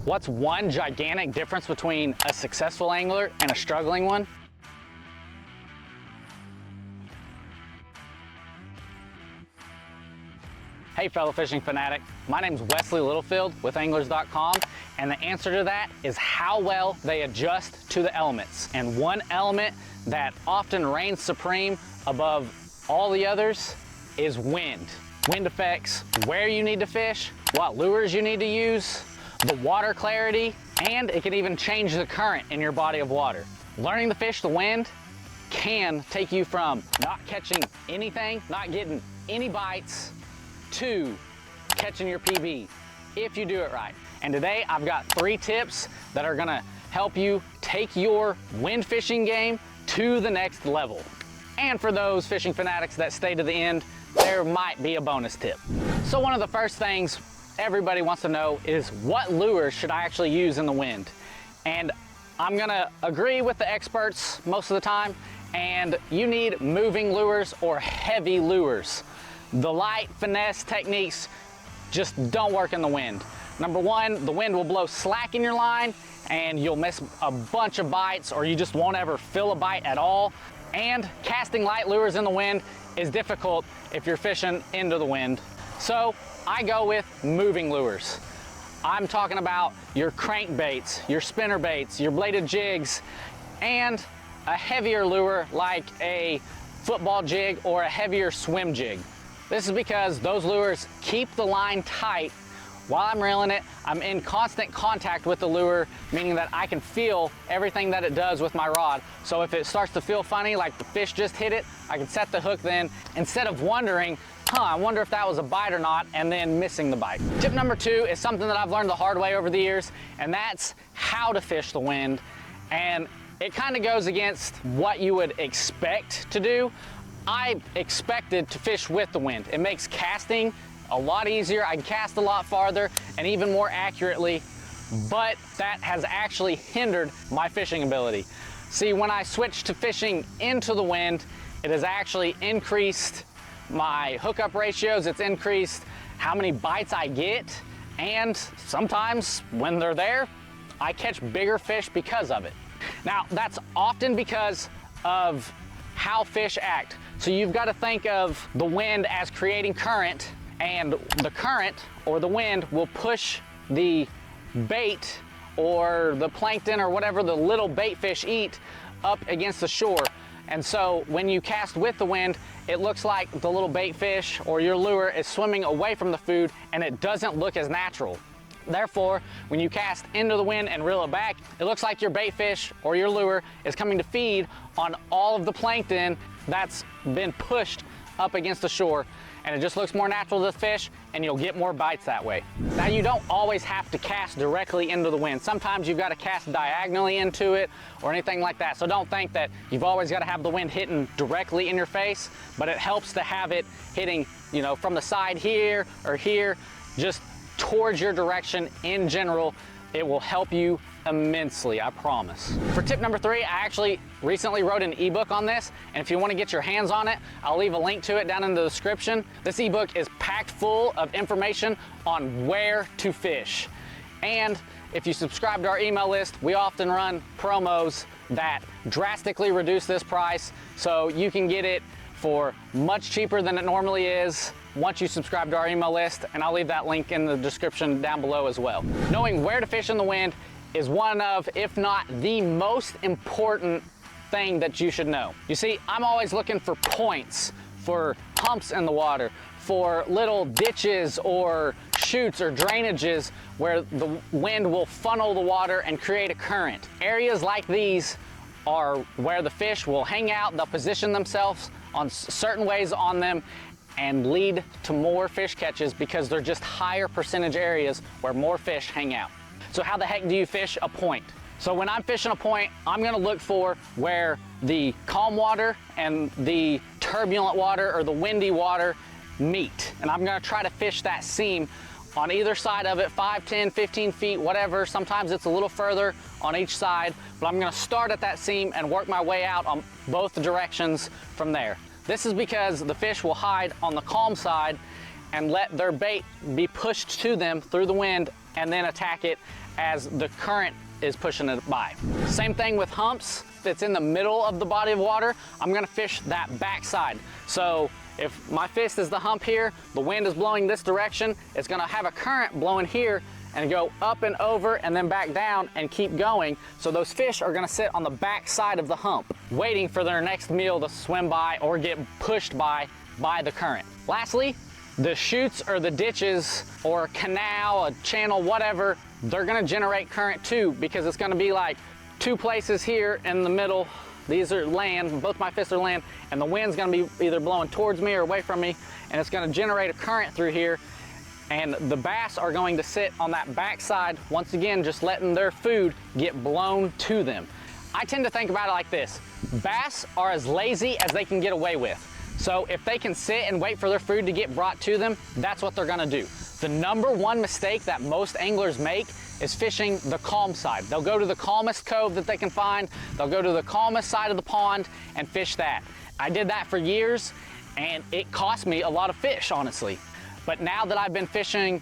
What's one gigantic difference between a successful angler and a struggling one? Hey fellow fishing fanatic, my name's Wesley Littlefield with Anglers.com, and the answer to that is how well they adjust to the elements. And one element that often reigns supreme above all the others is wind. Wind affects where you need to fish, what lures you need to use, the water clarity, and it can even change the current in your body of water. Learning to fish the wind can take you from not catching anything, not getting any bites, to catching your PB if you do it right. And today I've got 3 tips that are gonna help you take your wind fishing game to the next level. And for those fishing fanatics that stay to the end, there might be a bonus tip. So one of the first things everybody wants to know is what lures should I actually use in the wind? And I'm gonna agree with the experts most of the time, and you need moving lures or heavy lures. The light finesse techniques just don't work in the wind. Number one, the wind will blow slack in your line and you'll miss a bunch of bites, or you just won't ever fill a bite at all. And casting light lures in the wind is difficult if you're fishing into the wind. So I go with moving lures. I'm talking about your crankbaits, your spinnerbaits, your bladed jigs, and a heavier lure like a football jig or a heavier swim jig. This is because those lures keep the line tight while I'm reeling it. I'm in constant contact with the lure, meaning that I can feel everything that it does with my rod. So if it starts to feel funny, like the fish just hit it, I can set the hook then, instead of wondering, I wonder if that was a bite or not, and then missing the bite. Tip number 2 is something that I've learned the hard way over the years, and that's how to fish the wind. And it kind of goes against what you would expect to do. I expected to fish with the wind. It makes casting a lot easier. I can cast a lot farther and even more accurately, but that has actually hindered my fishing ability. See, when I switched to fishing into the wind, it has actually increased my hookup ratios. It's increased how many bites I get, and sometimes when they're there, I catch bigger fish because of it. Now, that's often because of how fish act. So you've got to think of the wind as creating current, and the current or the wind will push the bait or the plankton or whatever the little bait fish eat up against the shore. And so when you cast with the wind, it looks like the little bait fish or your lure is swimming away from the food, and it doesn't look as natural. Therefore, when you cast into the wind and reel it back, it looks like your bait fish or your lure is coming to feed on all of the plankton that's been pushed up against the shore, and it just looks more natural to the fish, and you'll get more bites that way. Now, you don't always have to cast directly into the wind. Sometimes you've got to cast diagonally into it or anything like that. So don't think that you've always got to have the wind hitting directly in your face, but it helps to have it hitting, from the side here or here, just towards your direction in general. It will help you immensely, I promise. For tip number 3, I actually recently wrote an ebook on this, and if you want to get your hands on it, I'll leave a link to it down in the description. This ebook is packed full of information on where to fish. And if you subscribe to our email list, we often run promos that drastically reduce this price, so you can get it for much cheaper than it normally is once you subscribe to our email list, and I'll leave that link in the description down below as well. Knowing where to fish in the wind is one of, if not the most important thing that you should know. You see, I'm always looking for points, for humps in the water, for little ditches or chutes or drainages where the wind will funnel the water and create a current. Areas like these are where the fish will hang out. They'll position themselves on certain ways on them and lead to more fish catches because they're just higher percentage areas where more fish hang out. So how the heck do you fish a point? So when I'm fishing a point, I'm gonna look for where the calm water and the turbulent water or the windy water meet. And I'm gonna try to fish that seam on either side of it, 5, 10, 15 feet, whatever. Sometimes it's a little further on each side, but I'm gonna start at that seam and work my way out on both directions from there. This is because the fish will hide on the calm side and let their bait be pushed to them through the wind and then attack it as the current is pushing it by. Same thing with humps. If it's in the middle of the body of water, I'm gonna fish that backside. So if my fist is the hump here, the wind is blowing this direction, it's gonna have a current blowing here and go up and over and then back down and keep going. So those fish are gonna sit on the back side of the hump, waiting for their next meal to swim by or get pushed by the current. Lastly, the chutes or the ditches or canal, a channel, whatever, they're gonna generate current too, because it's gonna be like two places here in the middle. These are land, both my fists are land, and the wind's gonna be either blowing towards me or away from me, and it's gonna generate a current through here, and the bass are going to sit on that backside, once again, just letting their food get blown to them. I tend to think about it like this. Bass are as lazy as they can get away with. So if they can sit and wait for their food to get brought to them, that's what they're gonna do. The number one mistake that most anglers make is fishing the calm side. They'll go to the calmest cove that they can find, they'll go to the calmest side of the pond and fish that. I did that for years and it cost me a lot of fish, honestly. But now that I've been fishing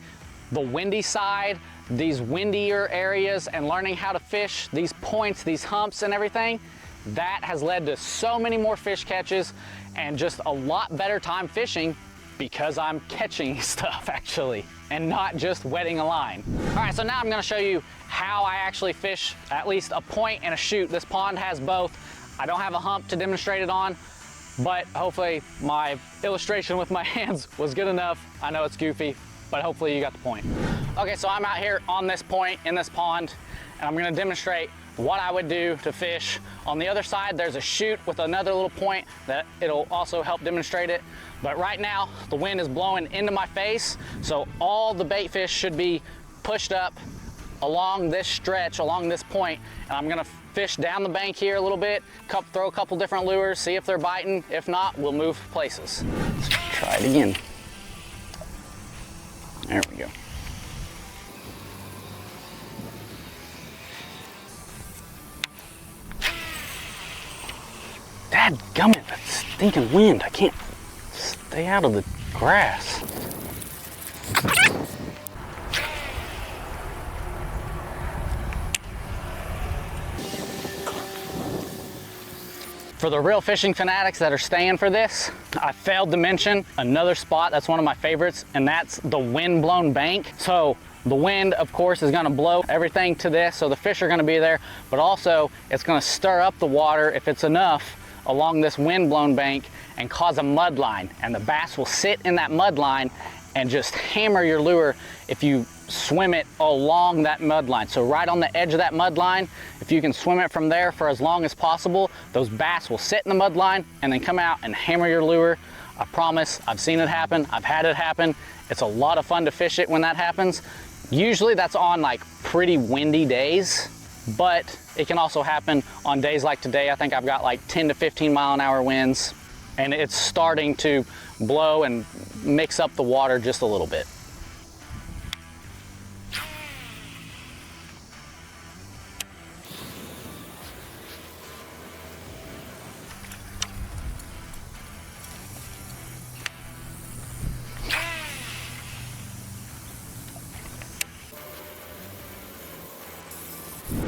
the windy side, these windier areas, and learning how to fish these points, these humps and everything, that has led to so many more fish catches and just a lot better time fishing, because I'm catching stuff actually and not just wetting a line. All right, so now I'm gonna show you how I actually fish at least a point and a chute. This pond has both. I don't have a hump to demonstrate it on, but hopefully my illustration with my hands was good enough. I know it's goofy, but hopefully you got the point. Okay, so I'm out here on this point in this pond, and I'm gonna demonstrate what I would do to fish. On the other side, there's a chute with another little point that it'll also help demonstrate it. But right now, the wind is blowing into my face, so all the bait fish should be pushed up along this stretch, along this point, and I'm gonna fish down the bank here a little bit, throw a couple different lures, see if they're biting. If not, we'll move places. Let's try it again. There we go. Dadgummit, that stinking wind. I can't stay out of the grass. For the real fishing fanatics that are staying for this, I failed to mention another spot that's one of my favorites, and that's the wind-blown bank. So the wind, of course, is gonna blow everything to this, so the fish are gonna be there, but also it's gonna stir up the water, if it's enough, along this wind-blown bank and cause a mud line. And the bass will sit in that mud line and just hammer your lure if you swim it along that mud line. So right on the edge of that mud line, if you can swim it from there for as long as possible, those bass will sit in the mud line and then come out and hammer your lure. I promise, I've seen it happen, I've had it happen. It's a lot of fun to fish it when that happens. Usually that's on like pretty windy days, but it can also happen on days like today. I think I've got like 10 to 15 mile an hour winds, and it's starting to blow and mix up the water just a little bit.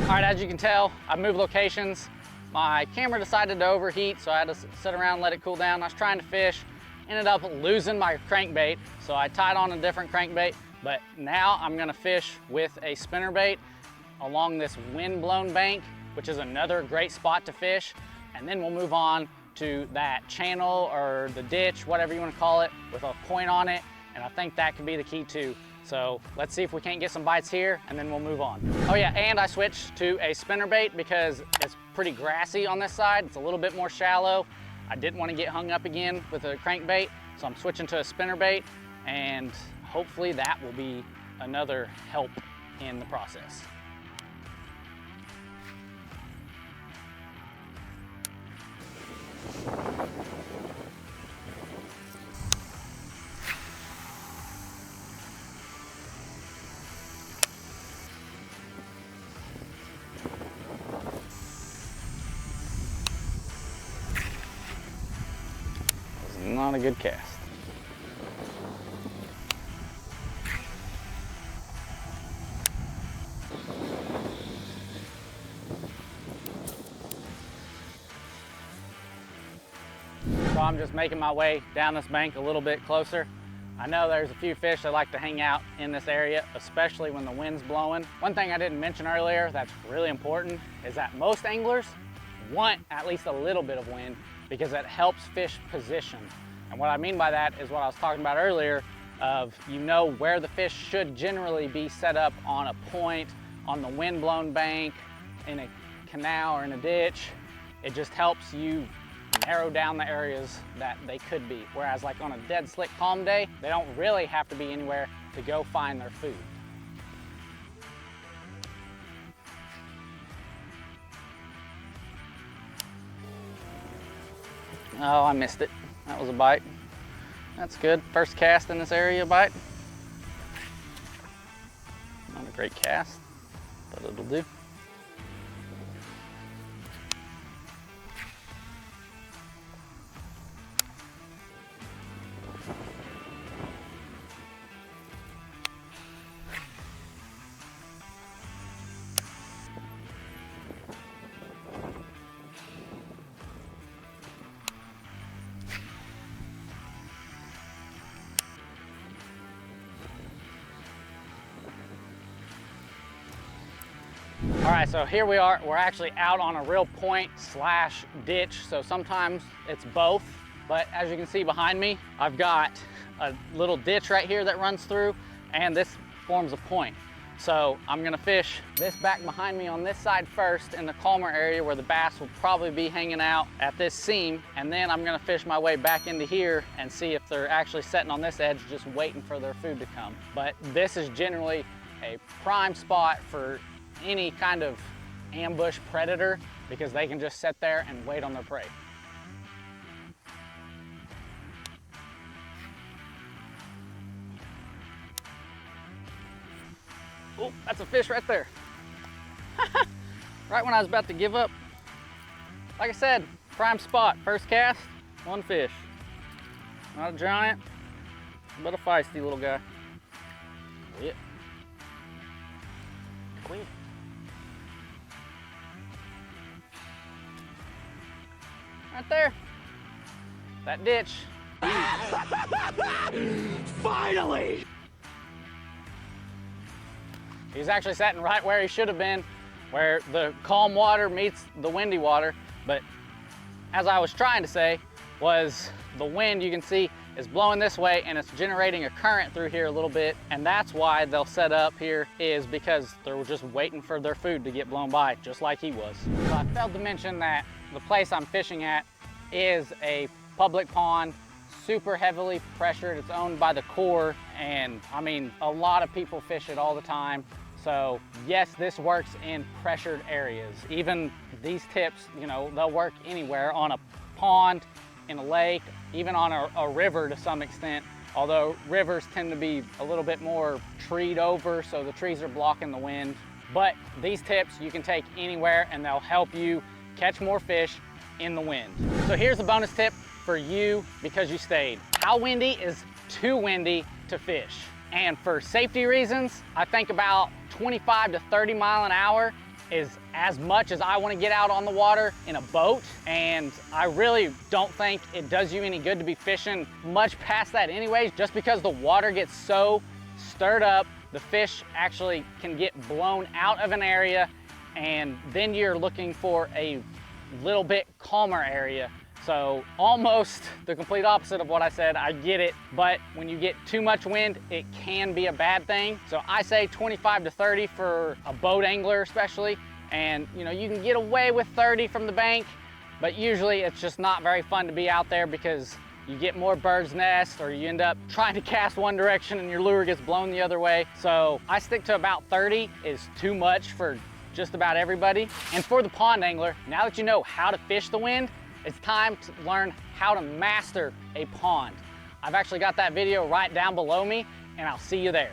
All right, as you can tell, I've moved locations. My camera decided to overheat, so I had to sit around and let it cool down. I was trying to fish, ended up losing my crankbait, so I tied on a different crankbait, but now I'm gonna fish with a spinnerbait along this wind-blown bank, which is another great spot to fish, and then we'll move on to that channel or the ditch, whatever you wanna call it, with a point on it, and I think that could be the key too. So let's see if we can't get some bites here, and then we'll move on. Oh yeah, and I switched to a spinnerbait because it's pretty grassy on this side. It's a little bit more shallow. I didn't want to get hung up again with a crankbait, so I'm switching to a spinnerbait, and hopefully that will be another help in the process. Not a good cast. I'm just making my way down this bank a little bit closer. I know there's a few fish that like to hang out in this area, especially when the wind's blowing. One thing I didn't mention earlier that's really important is that most anglers want at least a little bit of wind because it helps fish position. And what I mean by that is what I was talking about earlier of, you know, where the fish should generally be set up on a point, on the wind-blown bank, in a canal or in a ditch. It just helps you narrow down the areas that they could be. Whereas like on a dead slick calm day, they don't really have to be anywhere to go find their food. Oh, I missed it. That was a bite. That's good. First cast in this area, bite. Not a great cast, but it'll do. All right, so here we are. We're actually out on a real point slash ditch. So sometimes it's both, but as you can see behind me, I've got a little ditch right here that runs through, and this forms a point. So I'm gonna fish this back behind me on this side first in the calmer area where the bass will probably be hanging out at this seam. And then I'm gonna fish my way back into here and see if they're actually sitting on this edge just waiting for their food to come. But this is generally a prime spot for any kind of ambush predator because they can just sit there and wait on their prey. Oh, that's a fish right there. Right when I was about to give up. Like I said, prime spot, first cast, one fish. Not a giant, but a feisty little guy. Quit. Quit. Right there, that ditch. Finally! He's actually sitting right where he should have been, where the calm water meets the windy water. But as I was trying to say, was the wind, you can see, is blowing this way and it's generating a current through here a little bit. And that's why they'll set up here, is because they're just waiting for their food to get blown by, just like he was. So I failed to mention that the place I'm fishing at is a public pond, super heavily pressured. It's owned by the Corps, and I mean, a lot of people fish it all the time. So yes, this works in pressured areas. Even these tips, you know, they'll work anywhere, on a pond, in a lake, even on a river to some extent. Although rivers tend to be a little bit more treed over, so the trees are blocking the wind. But these tips you can take anywhere and they'll help you catch more fish in the wind. So here's a bonus tip for you because you stayed. How windy is too windy to fish? And for safety reasons, I think about 25 to 30 mile an hour is as much as I want to get out on the water in a boat. And I really don't think it does you any good to be fishing much past that anyways, just because the water gets so stirred up, the fish actually can get blown out of an area, and then you're looking for a little bit calmer area. So almost the complete opposite of what I said. I get it, but when you get too much wind, it can be a bad thing. So I say 25 to 30 for a boat angler especially. And you know, you can get away with 30 from the bank, but usually it's just not very fun to be out there because you get more bird's nest, or you end up trying to cast one direction and your lure gets blown the other way. So I stick to about 30 is too much for just about everybody. And for the pond angler, now that you know how to fish the wind, it's time to learn how to master a pond. I've actually got that video right down below me, and I'll see you there.